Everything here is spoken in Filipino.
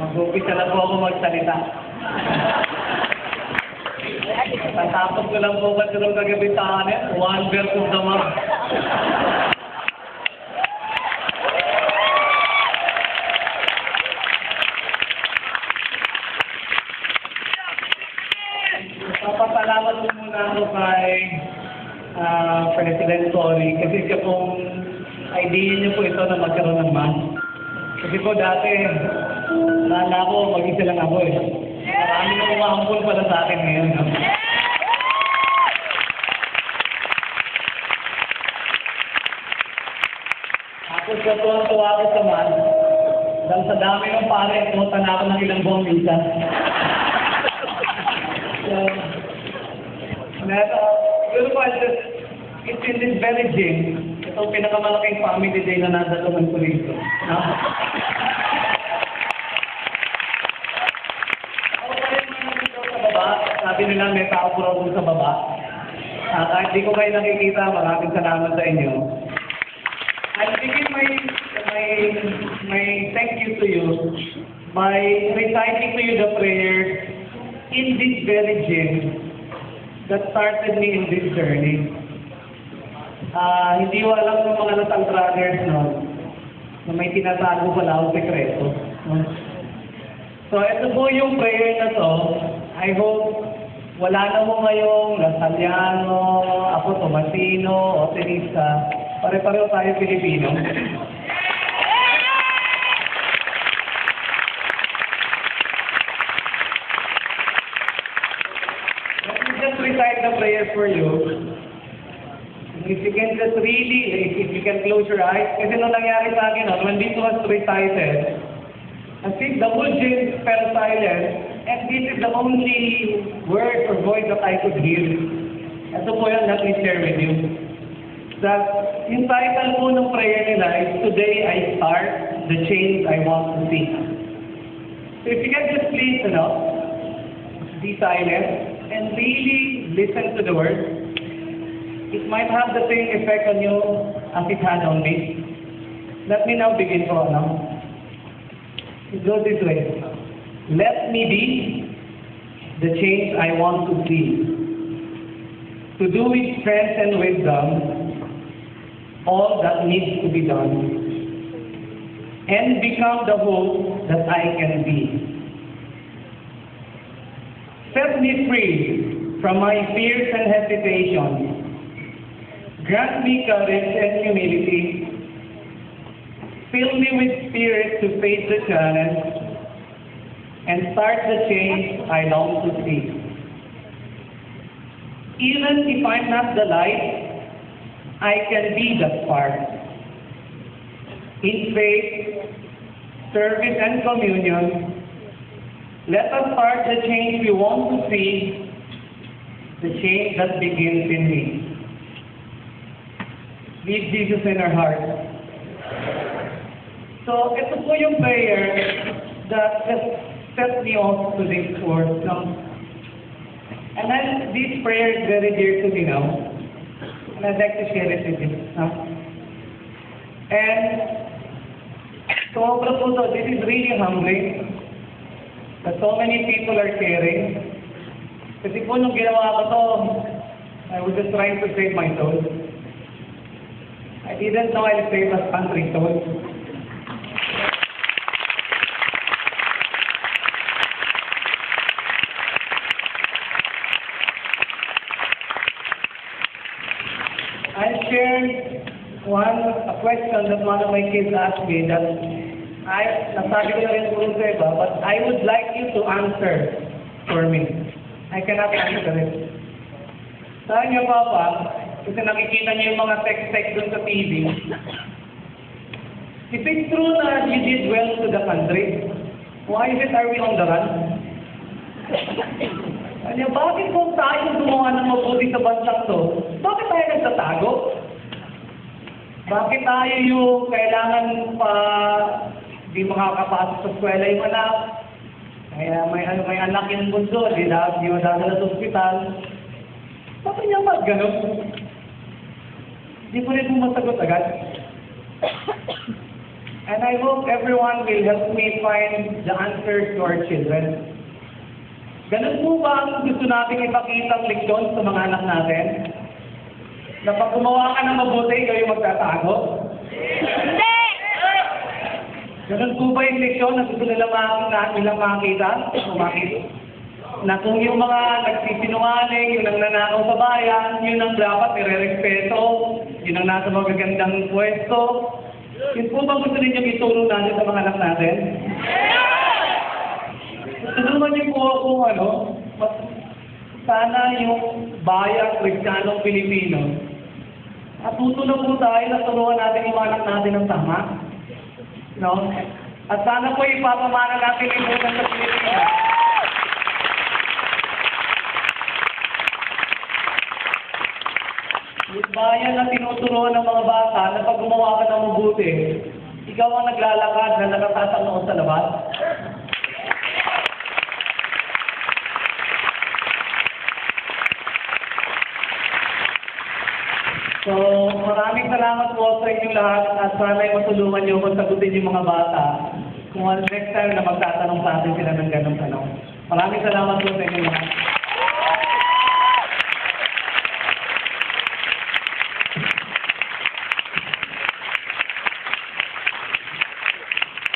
Mag-umpisa na po ako magsalita. Tatapos ko lang po kasi nung kagabi sa akin, one versus the mob. Papasalamat po muna ako kay President Cory kasi siya pong idea niyo po ito na magkaroon ng mass. Kasi po dati, nala ko, mag-isa lang ako eh. Marami na umahampon pala sa akin ngayon. No? Tapos natuwa ako sa mass. Dahil sa dami ng pare, punta na ako ng ilang buwang minsan. Siguro po, it's in this very gym. Ito ang pinakamalaking family day na nadalaman ko rito. Ako pa rin mga nandito sa baba. Sabi nila may tao po raw sa baba. Kahit di ko kayo nakikita, maraming salamat sa inyo. I'll begin my thank you to you by reciting to you the prayer in this very gym that started me in this journey. Hindi ko alam ng mga Nasang brothers, no, na may tinatago pala akong sekreto. No? So, ito po yung prayer na to. I hope wala na mo ngayong Lasaliano, ako Tomasino, o Teresa. Pare-pareho tayo Pilipino. Let me just recite the prayer for you. If you can just really, if you can close your eyes, kasi nung nangyari sa akin, when this was recited, as if the whole gym fell silent, and this is the only word or voice that I could hear. Ito po yan, let me share with you. That yung title po ng prayer nila is, Today I Start the Change I Want to See. So if you can just please, be silent and really listen to the word. It might have the same effect on you as it had on me. Let me now begin po, It goes this way. Let me be the change I want to see. To do with strength and wisdom all that needs to be done. And become the hope that I can be. Set me free from my fears and hesitations. Grant me courage and humility. Fill me with spirit to face the challenge and start the change I long to see. Even if I'm not the light, I can be the spark. In faith, service, and communion, let us start the change we want to see, the change that begins in me. Leave Jesus in our heart. So, ito po yung prayer that just set me off to this course. And then, this prayer is very dear to me now. And I'd like to share it with you. And, so, this is really humbling that so many people are caring. Kasi po nung ginawa ko to, I was just trying to save my soul. I didn't know I'd save a country soul. I shared a question that one of my kids asked me that nasabi ko na rin po sa iba, but I would like you to answer for me. I cannot answer it. Sabi niya, Papa, kasi nakikita niyo yung mga text-text doon sa TV. If it's true that you did well to the country, why is it are we on the run? Sabi niya, bakit kung tayo gumawa ng mabuti sa bansang to, bakit tayo nagtatago? Bakit tayo yung kailangan pa di makakapasok sa eskwela yung anak? Kaya may anak yung mundo, di madadala sa ospital. Bakit niya gano'n? Di po rin masagot agad. And I hope everyone will help me find the answers to our children. Ganun po ba ang gusto nating ipakita ang leksyon sa mga anak natin? Na pag gumawa ka ng mabuti, ikaw yung magtatago? Hindi! Ganun po ba yung leksyon na gusto nilang makita? Na kung yung mga nagsisinungaling, yung nangnanakaw sa bayan, yun ang dapat nire-respeto, yun ang nasa magagandang pwesto. Yun po ba gusto ninyong ituro natin sa mga anak natin? Tulungan niyo po ako, sana yung bayang Kristiyanong Pilipino, at tutulong po tayo na turuan natin yung anak natin ng tama. No? At sana po ipapamana natin yung buwan sa Pilipinas. Yung bayan na tinuturuan ng mga bata na pag gumawa ka ng mabuti, ikaw ang naglalakad na nakatatanoon sa labas. So, maraming salamat po sa inyong lahat at sana'y matulungan niyo kung sagutin yung mga bata kung next time na magtatanong sa atin sila ng ganong tanong. Maraming salamat po sa inyong lahat.